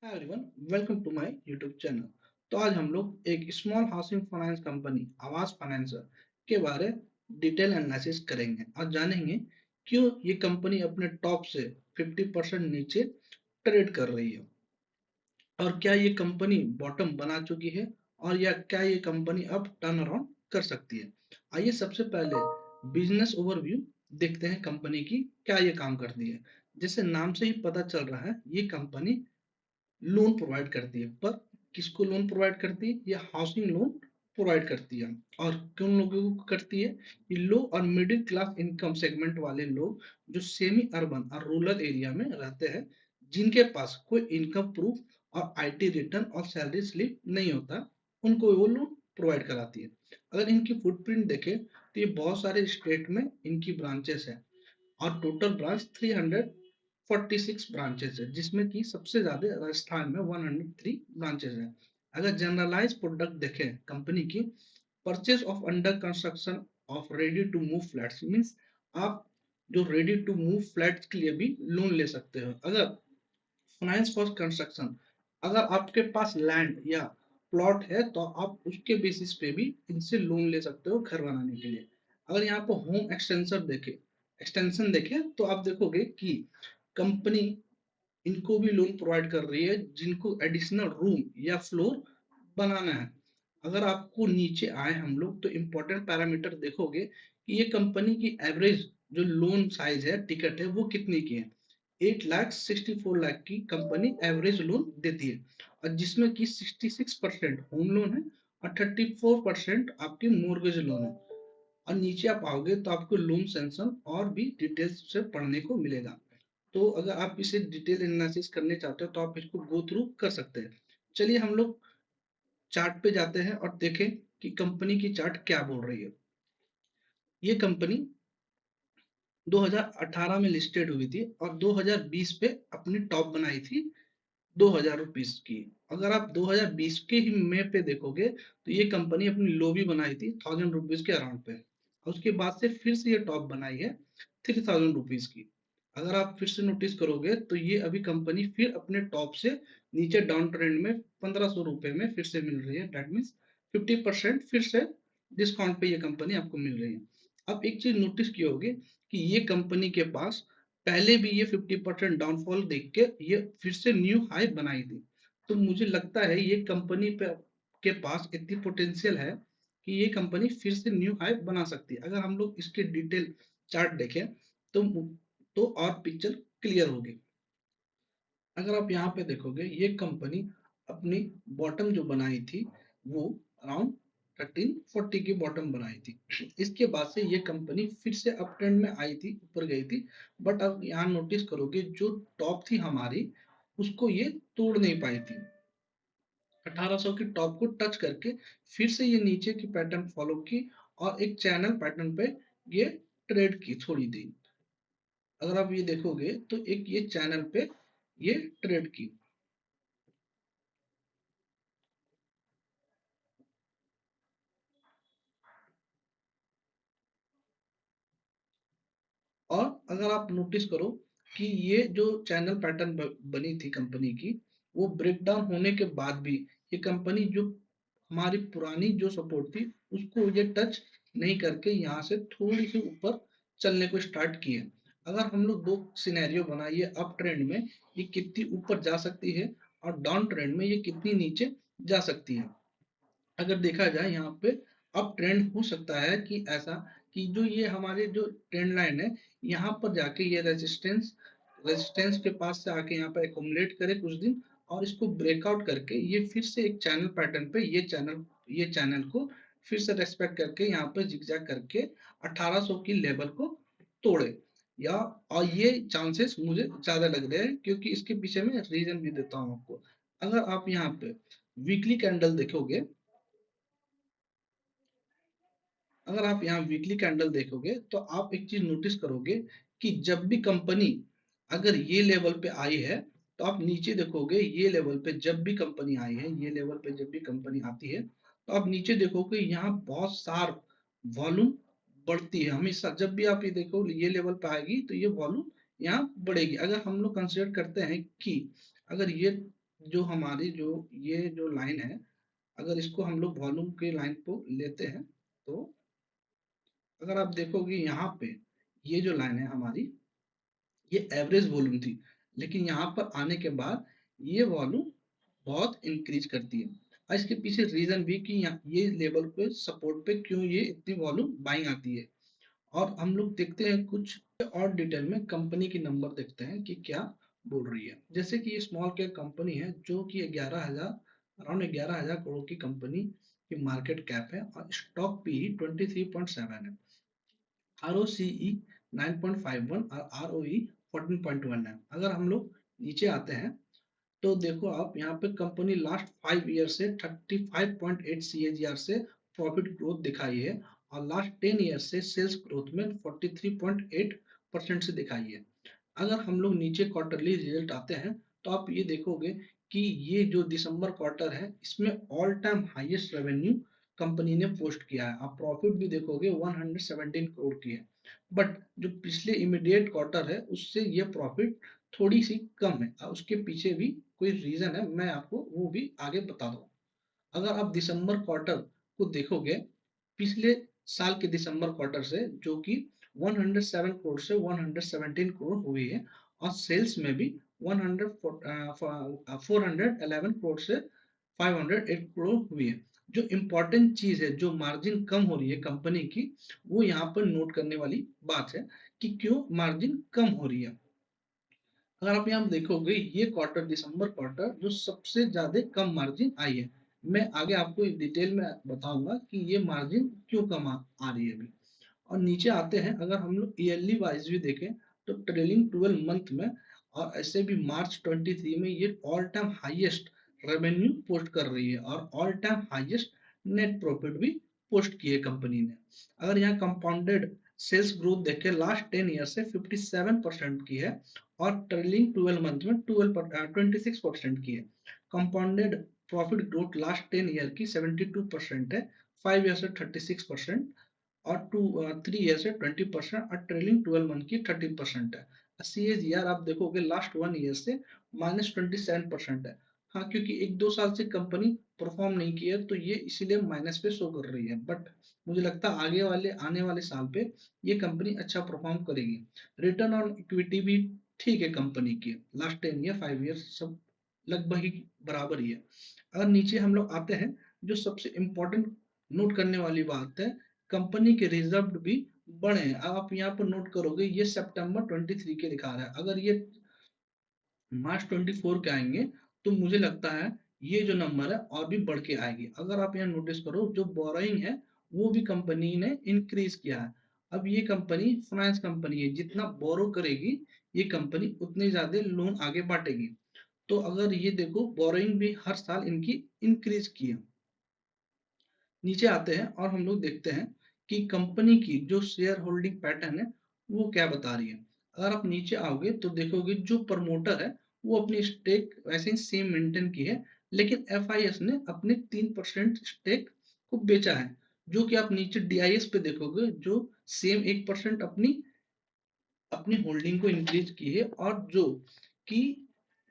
Hi everyone, welcome to my YouTube channel. तो आज हम लोग एक small housing finance company Aavas finance के बारे डिटेल एनालिसिस करेंगे और जानेंगे क्यों ये कंपनी अपने टॉप से 50% नीचे ट्रेड कर रही है और क्या ये कंपनी बॉटम बना चुकी है और या क्या ये कंपनी अब टर्न अराउंड कर सकती है। आइए सबसे पहले बिजनेस ओवरव्यू देखते हैं कंपनी की क्या ये काम करती है। जैसे नाम से ही पता चल रहा है ये कंपनी लोन प्रोवाइड करती है, पर किसको लोन प्रोवाइड करती है? ये हाउसिंग लोन प्रोवाइड करती है। और किन लोगों को करती है? ये लो और मिडिल क्लास इनकम सेगमेंट वाले लोग जो सेमी अर्बन और रूरल एरिया में रहते हैं, जिनके पास कोई इनकम प्रूफ और आईटी रिटर्न और सैलरी स्लिप नहीं होता, उनको वो लोन प्रोवाइड कराती है। अगर इनकी फुटप्रिंट देखें तो ये बहुत सारे स्टेट में इनकी ब्रांचेस है और टोटल ब्रांच 346 ब्रांचेस है, जिसमें कि सबसे ज्यादा राजस्थान में 103 ब्रांचेस है। अगर जनरलाइज प्रोडक्ट देखें कंपनी की, purchase of under construction of ready to move flats means आप जो रेडी टू मूव फ्लैट्स के लिए भी लोन ले सकते हो। अगर फाइनेंस फॉर कंस्ट्रक्शन, अगर आपके पास लैंड या प्लॉट है तो आप उसके बेसिस पे भी इनसे लोन ले सकते हो घर बनाने के लिए। अगर यहाँ पर होम एक्सटेंशन देखें तो आप देखोगे कि कंपनी इनको भी लोन प्रोवाइड कर रही है जिनको एडिशनल रूम या फ्लोर बनाना है। अगर आपको नीचे आए हम लोग तो इम्पोर्टेंट पैरामीटर देखोगे कि ये कंपनी की एवरेज जो लोन साइज है, टिकट है, वो कितने की है। 8,64,00,000 की कंपनी एवरेज लोन देती है और जिसमें कि 66% होम लोन है और 34% आपके मोर्गेज लोन है। और नीचे आप आओगे तो आपको लोन सेंक्शन और भी डिटेल्स से पढ़ने को मिलेगा। तो अगर आप इसे डिटेल एनालिसिस करने चाहते हो तो आप इसको गो थ्रू कर सकते हैं। चलिए हम लोग चार्ट पे जाते हैं और देखें कि कंपनी की चार्ट क्या बोल रही है। ये कंपनी 2018 में लिस्टेड हुई थी और 2020 पे अपनी टॉप बनाई थी 2000 रुपीज की। अगर आप 2020 के ही मई पे देखोगे तो ये कंपनी अपनी लो भी बनाई थी 1000 रुपीज के अराउंड पे और उसके बाद से फिर से ये टॉप बनाई है 3000 रुपीज की। अगर आप फिर से नोटिस करोगे तो ये अभी कंपनी फिर अपने टॉप से नीचे डाउन ट्रेंड में 1500 रुपए में फिर से मिल रही है। दैट मीन्स 50% फिर से डिस्काउंट पे ये कंपनी आपको मिल रही है। अब एक चीज नोटिस की होगी कि ये कंपनी के पास पहले भी ये 50% डाउनफॉल देख के ये फिर से न्यू हाई बनाई थी। तो मुझे लगता है ये कंपनी पे के पास इतनी पोटेंशियल है कि ये कंपनी फिर से न्यू हाई बना सकती है। अगर हम लोग इसके डिटेल चार्ट देखें तो और पिक्चर क्लियर होगी। अगर आप यहाँ पे देखोगे ये कंपनी अपनी बॉटम जो बनाई थी वो अराउंड 1340 की बॉटम बनाई थी। इसके बाद से ये कंपनी फिर से अप ट्रेंड में आई थी, ऊपर गई थी। बट अब यहाँ नोटिस करोगे जो टॉप थी हमारी उसको ये तोड़ नहीं पाई थी। 1800 की टॉप को टच करके फिर से ये नीचे की पैटर्न फॉलो की और एक चैनल पैटर्न पे ये ट्रेड की छोड़ी दी। अगर आप ये देखोगे तो एक ये चैनल पे ये ट्रेड की। और अगर आप नोटिस करो कि ये जो चैनल पैटर्न बनी थी कंपनी की, वो ब्रेक डाउन होने के बाद भी ये कंपनी जो हमारी पुरानी जो सपोर्ट थी उसको ये टच नहीं करके यहाँ से थोड़ी सी ऊपर चलने को स्टार्ट किए। अगर हम लोग दो सिनेरियो बनाइए, अप ट्रेंड में ये कितनी ऊपर जा सकती है और डाउन ट्रेंड में ये कितनी नीचे जा सकती है। अगर देखा जाए यहाँ पे अब ट्रेंड हो सकता है कि ऐसा कि जो ये हमारे जो ट्रेंड लाइन है यहाँ पर जाके ये रेजिस्टेंस के पास से आके यहाँ पर एकोमुलेट करे कुछ दिन और इसको ब्रेकआउट करके ये फिर से एक चैनल पैटर्न पे ये चैनल को फिर से रेस्पेक्ट करके यहाँ पर जिगजैग करके 1800 की लेवल को तोड़े। या और ये चांसेस मुझे ज्यादा लग रहे हैं क्योंकि इसके पीछे में रीजन भी देता हूँ आपको। अगर आप यहाँ पे वीकली कैंडल देखोगे, अगर आप यहाँ वीकली कैंडल देखोगे तो आप एक चीज नोटिस करोगे कि जब भी कंपनी अगर ये लेवल पे आई है तो आप नीचे देखोगे ये लेवल पे जब भी कंपनी आई है, ये लेवल पे जब भी कंपनी आती है तो आप नीचे देखोगे यहाँ बहुत शार्प वॉल्यूम बढ़ती है हमेशा। जब भी आप ये देखो ये लेवल पे आएगी तो ये वॉल्यूम यहाँ बढ़ेगी। अगर हम लोग कंसिडर करते हैं कि अगर ये जो हमारी ये जो लाइन है, अगर इसको हम लोग वॉल्यूम के लाइन को लेते हैं, तो अगर आप देखोगे यहाँ पे ये जो लाइन है हमारी, ये एवरेज वॉल्यूम थी, लेकिन यहाँ पर आने के बाद ये वॉल्यूम बहुत इंक्रीज करती है। और इसके पीछे रीजन भी कि ये लेवल पे सपोर्ट पे क्यों ये इतनी वॉल्यूम बाइंग आती है। और हम लोग देखते हैं कुछ और डिटेल में कंपनी की नंबर देखते हैं कि क्या बोल रही है। जैसे कि ये स्मॉल कैप कंपनी है जो कि 11,000 अराउंड 11,000 करोड़ की कंपनी की मार्केट कैप है और स्टॉक पी 23.7 है। ROCE 9.51 और ROE 14.1 है। अगर हम लोग नीचे आते हैं तो देखो आप यहाँ पे कंपनी लास्ट 5 ईयर से 35.8 CAGR से प्रॉफिट ग्रोथ दिखाई है और लास्ट 10 ईयर से सेल्स ग्रोथ में 43.8% से दिखाई है। अगर हम लोग नीचे क्वार्टरली रिजल्ट आते हैं तो आप ये देखोगे कि ये जो दिसंबर क्वार्टर है इसमें all time highest revenue company ने पोस्ट किया है। आप प्रॉफिट भी देखोगे 117 करोड़ की है, बट जो पिछले इमीडिएट क्वार्टर है उससे ये प्रॉफिट थोड़ी सी कम है। उसके पीछे भी कोई रीजन है, मैं आपको वो भी आगे बता दूँ। अगर आप दिसंबर क्वार्टर को देखोगे पिछले साल के दिसंबर क्वार्टर से, जो कि 107 करोड़ से 117 करोड़ हुई है और सेल्स में भी 411 करोड़ से 508 करोड़ हुई है। जो इम्पोर्टेंट चीज है, जो मार्जिन कम हो रही है कंपनी की, वो यहाँ पर नोट करने वाली बात है कि क्यों मार्जिन कम हो रही है। अगर आप यहाँ देखोगे ये क्वार्टर दिसंबर क्वार्टर जो सबसे ज्यादा कम मार्जिन आई है। मैं आगे आपको डिटेल में बताऊंगा कि ये मार्जिन क्यों कम आ रही है अभी। और नीचे आते हैं, अगर हम लोग ईयरली वाइज भी देखें तो ट्रेलिंग 12 मंथ में और ऐसे भी मार्च 23 में ये all time highest revenue post कर रही है और all time highest net profit भी पोस्ट की है कंपनी ने। अगर यहाँ कंपाउंडेड सेल्स ग्रोथ देखें लास्ट 10 ईयर से 57% की है और ट्रेलिंग 12 मंथ में 26% की है। Compounded profit growth last 10 year की 72% है, 5 ईयर से 36% और 3 ईयर से 20% और ट्रेलिंग 12 मंथ की 30% है। CAGR आप देखोगे लास्ट 1 ईयर से -27% है। हाँ, क्योंकि 1-2 साल से कंपनी परफॉर्म नहीं की है तो ये इसीलिए माइनस पे शो कर रही है, बट मुझे लगता है आने वाले साल पे ये कंपनी अच्छा परफॉर्म करेगी। रिटर्न ऑन इक्विटी भी ठीक है कंपनी की, लास्ट 10 ईयर 5 ईयर सब लगभग ही बराबर ही है। अगर नीचे हम लोग आते हैं, जो सबसे इम्पोर्टेंट नोट करने वाली बात है, कंपनी के रिजर्व भी बढ़े हैं। अब आप यहाँ पर नोट करोगे ये सितंबर 23 के दिखा रहा है, अगर ये मार्च 24 के आएंगे तो मुझे लगता है ये जो नंबर है और भी बढ़ के आएगी। अगर आप यहाँ नोटिस करो जो बोरोइंग है वो भी कंपनी ने इंक्रीज किया है। अब ये कंपनी फाइनेंस कंपनी है, जितना बोरो करेगी ये कंपनी उतने ज्यादा लोन आगे बांटेगी। तो अगर ये देखो बोरोइंग भी हर साल इनकी इंक्रीज की है। नीचे आते हैं और हम लोग देखते हैं कि कंपनी की जो शेयर होल्डिंग पैटर्न है वो क्या बता रही है। अगर आप नीचे आओगे तो देखोगे जो प्रमोटर है वो अपनी स्टेक वैसे ही सेम मेंटेन की है, लेकिन FIS ने अपने 3% स्टेक को बेचा है। जो कि आप नीचे DIS पे देखोगे जो सेम 1% अपनी अपनी होल्डिंग को इंक्रीज की है और जो कि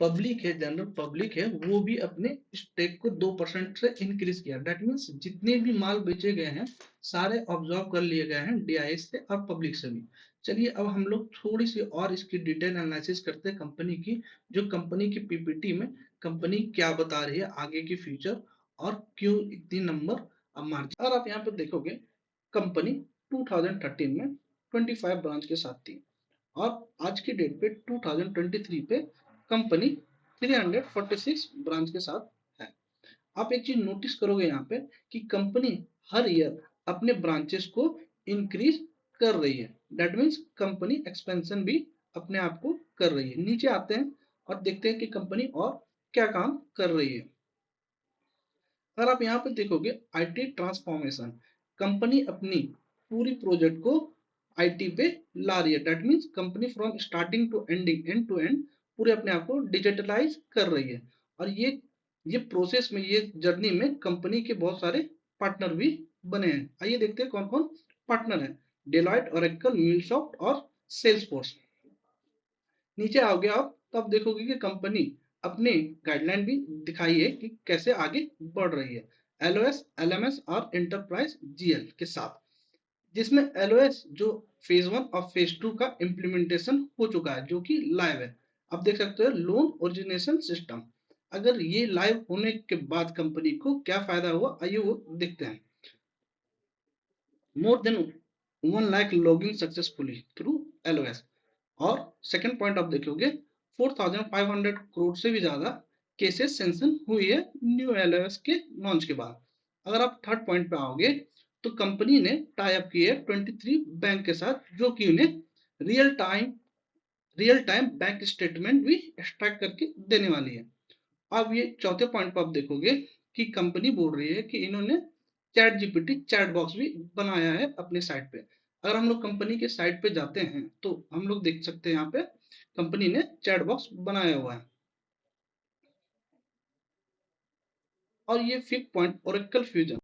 पब्लिक है, जनरल पब्लिक है, वो भी अपने स्टेक को 2% से इंक्रीज किया। दैट मीन्स जितने भी माल बेचे गए हैं सारे ऑब्जर्व कर लिए गए हैं DIS से और पब्लिक से भी। चलिए अब हम लोग थोड़ी सी और इसकी डिटेल एनालिसिस करते हैं कंपनी की। जो कंपनी की PPT में कंपनी क्या बता रही है आगे की फ्यूचर और क्यों इतनी नंबर मार्जिन। और आप यहाँ पे देखोगे कंपनी 2013 में 25 ब्रांच के साथ थी और आज की डेट पे 2023 पे कंपनी 346 ब्रांच के साथ है। आप एक चीज नोटिस करोगे यहाँ पे कि कंपनी हर ईयर अपने ब्रांचेस को इंक्रीज कर रही है। दैट मीन्स कंपनी एक्सपेंशन भी अपने आप को कर रही है। नीचे आते हैं और देखते हैं कि कंपनी और क्या काम कर रही है। अगर आप यहाँ पे देखोगे IT ट्रांसफॉर्मेशन, कंपनी अपनी पूरी प्रोजेक्ट को IT पे ला रही है। That means company from starting to ending end to end पूरे अपने आप को डिजिटलाइज कर रही है। और ये प्रोसेस में ये जर्नी में कंपनी के बहुत सारे पार्टनर भी बने हैं। आइए देखते हैं कौन कौन पार्टनर है। डेलॉयट, ओरेकल, म्यूलसॉफ्ट और सेल्सफोर्स। नीचे आओगे आप तो आप देखोगे कि कंपनी अपनी गाइडलाइन भी दिखाई है कि कैसे आगे बढ़ रही है एलओएस, एलएमएस और एंटरप्राइज जीएल के साथ, जिसमें एलओएस जो फेज 1 और फेज 2 का इम्प्लीमेंटेशन हो चुका है, जो कि लाइव है। आप देख सकते हो लोन ओरिजिनेशन सिस्टम। अगर ये लाइव होने के बाद कंपनी को क्या फायदा हुआ, आइए वो देखते हैं। More than 1 lakh login successfully through LOS. और सेकंड पॉइंट आप देखोगे 4500 करोड़ से भी ज्यादा केसेस सेंक्शन हुई है न्यू एलओएस के लॉन्च के बाद। अगर आप थर्ड पॉइंट पे आओगे तो कंपनी ने टाई अप किए 23 बैंक के साथ, जो कि उन्हें real time real time bank statement भी एक्सट्रैक्ट करके देने वाली है। अब ये चौथे पॉइंट पर आप देखोगे कि कंपनी बोल रही है कि इन्होंने चैट जीपीटी चैट बॉक्स भी बनाया है अपने साइट पे। अगर हम लोग कंपनी के साइट पे जाते हैं तो हम लोग देख सकते हैं यहाँ पे कंपनी ने चैट बॉक्स बनाया हुआ है। और ये fifth point Oracle Fusion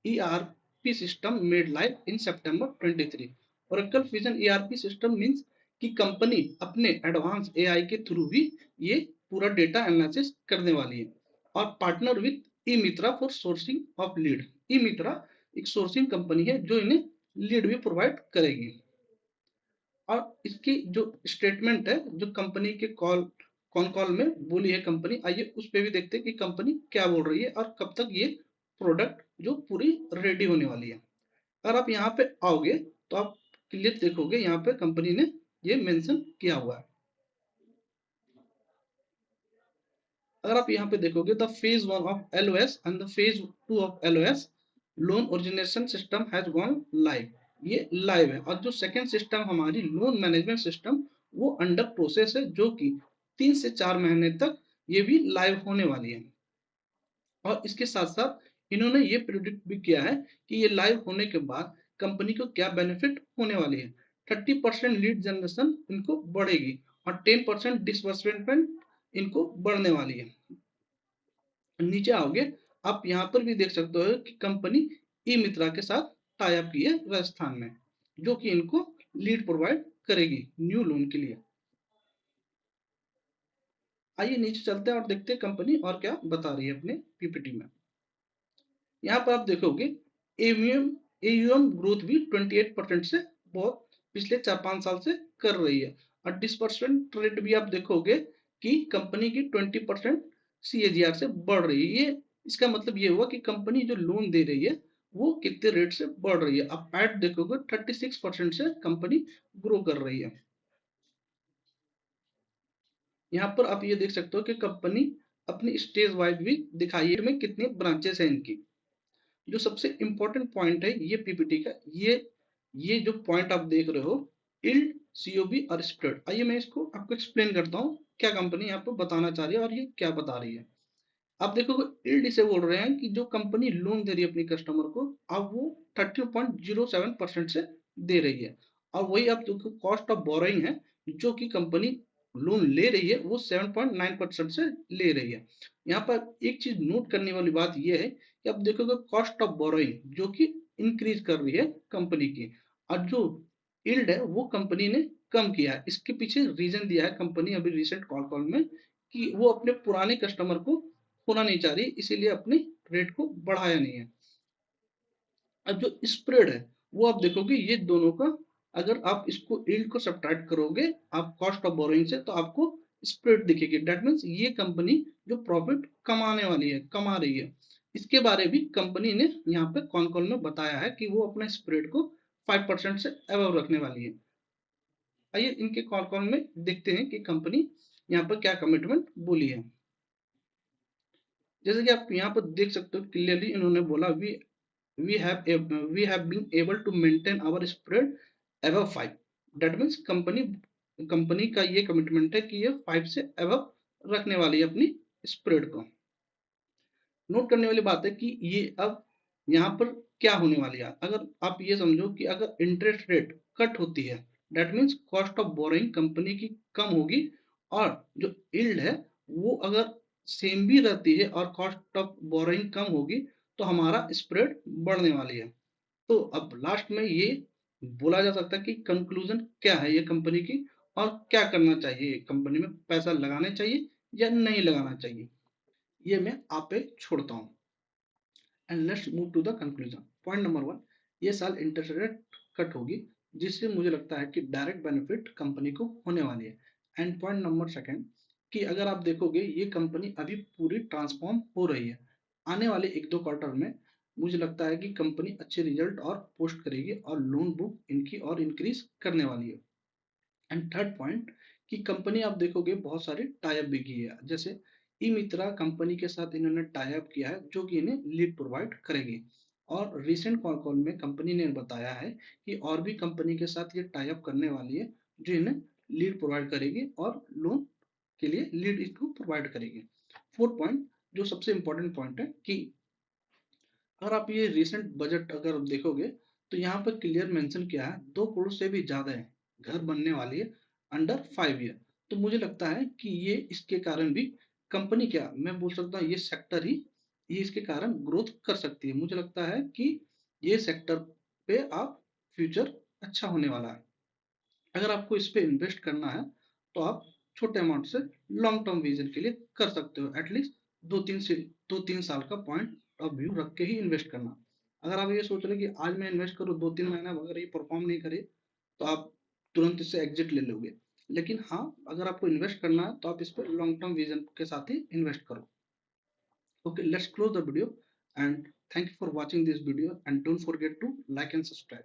ERP system made live in September 23। Oracle Fusion ERP system means कि कंपनी अपने एडवांस एआई के थ्रू भी ये पूरा डेटा एनालिसिस करने वाली है। और partner with E Mitra for sourcing of lead. E Mitra एक सोर्सिंग कंपनी है जो इन्हें लीड भी प्रोवाइड करेगी। और इसकी जो स्टेटमेंट है जो कंपनी के कॉन कॉल में बोली है कंपनी, आइए उस पर भी देखते हैं कि कंपनी क्या बोल रही है और कब तक ये प्रोडक्ट जो पूरी रेडी होने वाली है। अगर आप यहाँ पे आओगे तो आप क्लियर देखोगे यहाँ पे कंपनी ने ये मेंशन किया हुआ है। अगर आप यहाँ पे देखोगे the phase 1 of LOS and the phase 2 of LOS loan origination system has gone live. ये लाइव है। और जो सेकंड सिस्टम हमारी लोन मैनेजमेंट सिस्टम वो अंडर प्रोसेस है, जो कि 3 से 4 महीने तक ये भी लाइव होने वाली है। और इसके साथ साथ इन्होंने ये प्रिडिक्ट भी किया है कि ये लाइव होने के बाद कंपनी को क्या बेनिफिट होने वाली है। 30% लीड जनरेशन इनको बढ़ेगी और 10% डिसबर्समेंट इनको बढ़ने वाली है। नीचे आओगे आप यहाँ पर भी देख सकते हो कि कंपनी ई मित्रा के साथ टाई अप की है राजस्थान में, जो कि इनको लीड प्रोवाइड करेगी न्यू लोन के लिए। आइए नीचे चलते हैं और देखते हैं कंपनी और क्या बता रही है अपने पीपीटी में। यहाँ पर आप देखोगे एयूएम एयूएम ग्रोथ भी 28% से बहुत पिछले 4-5 साल से कर रही है। और डिसबर्समेंट रेट भी आप देखोगे कि कंपनी की 20% सीएजीआर से बढ़ रही है। ये इसका मतलब ये हुआ कि कंपनी जो लोन दे रही है वो कितने रेट से बढ़ रही है। आप पैट देखोगे 36% से कंपनी ग्रो कर रही है। यहाँ पर आप ये देख सकते हो कि कंपनी अपनी स्टेज वाइज भी दिखाई है में कितनी ब्रांचेस है इनकी। जो सबसे इंपॉर्टेंट पॉइंट है ये पीपीटी का, ये जो पॉइंट आप देख रहे हो इल्ड, सीओबी और स्प्रेड। आइए मैं इसको आपको एक्सप्लेन करता हूँ क्या कंपनी यहाँ पर बताना चाह रही है और ये क्या बता रही है। आप देखोगे इल्ड इसे बोल रहे हैं कि जो कंपनी लोन दे रही है अपनी कस्टमर को, अब वो 30.07% से दे रही है। और वही आप देखो कॉस्ट ऑफ बोरोइंग है, जो कि कंपनी लोन ले रही है वो 7.9% से ले रही है। यहाँ पर एक चीज नोट करने वाली बात यह है कि आप देखोगे कॉस्ट ऑफ बोरोइंग जो कि इंक्रीज कर रही है कंपनी की, और जो इल्ड है वो कंपनी ने कम किया है। इसके पीछे रीजन दिया है कंपनी अभी रिसेंट कॉल कॉल में कि वो अपने पुराने कस्टमर को होना नहीं चाह रही, इसीलिए अपने रेट को बढ़ाया नहीं है। अब जो स्प्रेड है वो आप देखोगे ये दोनों का, अगर आप इसको यील्ड को सब्ट्रैक्ट करोगे आप कॉस्ट ऑफ बोरोइंग से, तो आपको स्प्रेड दिखेगी। दैट मीन्स ये कंपनी जो प्रॉफिट कमाने वाली है, कमा रही है। इसके बारे भी कंपनी ने यहाँ पे कॉन कॉल में बताया है कि वो अपने स्प्रेड को 5% से अबव रखने वाली है। आइए इनके कॉल कॉल में देखते हैं कि कंपनी यहाँ पर क्या कमिटमेंट बोली है। जैसे कि आप यहाँ पर देख सकते हो क्लियरली इन्होंने बोला we have been able to maintain our spread above 5। That means company का ये कमिटमेंट है कि ये 5 से above रखने वाली है अपनी स्प्रेड को। नोट करने वाली बात है कि ये अब यहाँ पर क्या होने वाली है। अगर आप ये समझो कि अगर इंटरेस्ट रेट कट होती है, that means cost of borrowing company की कम होगी, और जो यील्ड है वो अगर सेम भी रहती है और कॉस्ट ऑफ बोरोइंग कम होगी तो हमारा स्प्रेड बढ़ने वाली है। तो अब लास्ट में ये बोला जा सकता है कि कंक्लूजन क्या है ये कंपनी की, और क्या करना चाहिए कंपनी में, पैसा लगाने चाहिए या नहीं लगाना चाहिए, ये मैं आप पे छोड़ता हूँ। And let's move to the conclusion. Point number one, ये साल इंटरेस्ट रेट कट होगी, जिससे मुझे लगता है कि डायरेक्ट बेनिफिट कंपनी को होने वाली है। एंड पॉइंट नंबर सेकंड, कि अगर आप देखोगे ये कंपनी अभी पूरी ट्रांसफॉर्म हो रही है, आने वाले एक दो क्वार्टर में मुझे लगता है कि कंपनी अच्छे रिजल्ट और पोस्ट करेगी और लोन बुक इनकी और इंक्रीज करने वाली है। एंड थर्ड पॉइंट, कि कंपनी आप देखोगे बहुत सारी टाई अप भी की है, जैसे ई मित्रा कंपनी के साथ इन्होंने टाई अप किया है जो कि इन्हें लीड प्रोवाइड करेगी। और रिसेंट कॉल में कंपनी ने बताया है कि और भी कंपनी के साथ ये टाई अप करने वाली है जो इन्हें लीड प्रोवाइड करेगी और लोन के लिए लीड इसको प्रोवाइड करेगी। फोर्थ पॉइंट, जो सबसे इंपॉर्टेंट पॉइंट है, कि अगर आप ये रिसेंट बजट अगर देखोगे तो यहाँ पर क्लियर मेंशन किया है 2 करोड़ से भी ज्यादा है घर बनने वाली है अंडर 5 ईयर। तो मुझे लगता है कि ये इसके कारण भी कंपनी, क्या मैं बोल सकता हूँ, ये सेक्टर ही ये इसके कारण ग्रोथ कर सकती है। मुझे लगता है कि ये सेक्टर पे आप फ्यूचर अच्छा होने वाला है। अगर आपको इस पे इन्वेस्ट करना है तो आप छोटे अमाउंट से लॉन्ग टर्म विजन के लिए कर सकते हो। एटलीस्ट 2-3 साल का पॉइंट ऑफ व्यू रख के ही इन्वेस्ट करना। अगर आप ये सोच रहे कि आज मैं इन्वेस्ट करूँ 2-3 महीना अगर ये परफॉर्म नहीं करे तो आप तुरंत इससे एग्जिट ले लोगे। लेकिन हाँ, अगर आपको इन्वेस्ट करना है तो आप इस पर लॉन्ग टर्म विजन के साथ ही इन्वेस्ट करो। Okay, let's close the video and thank you for watching this video and don't forget to like and subscribe.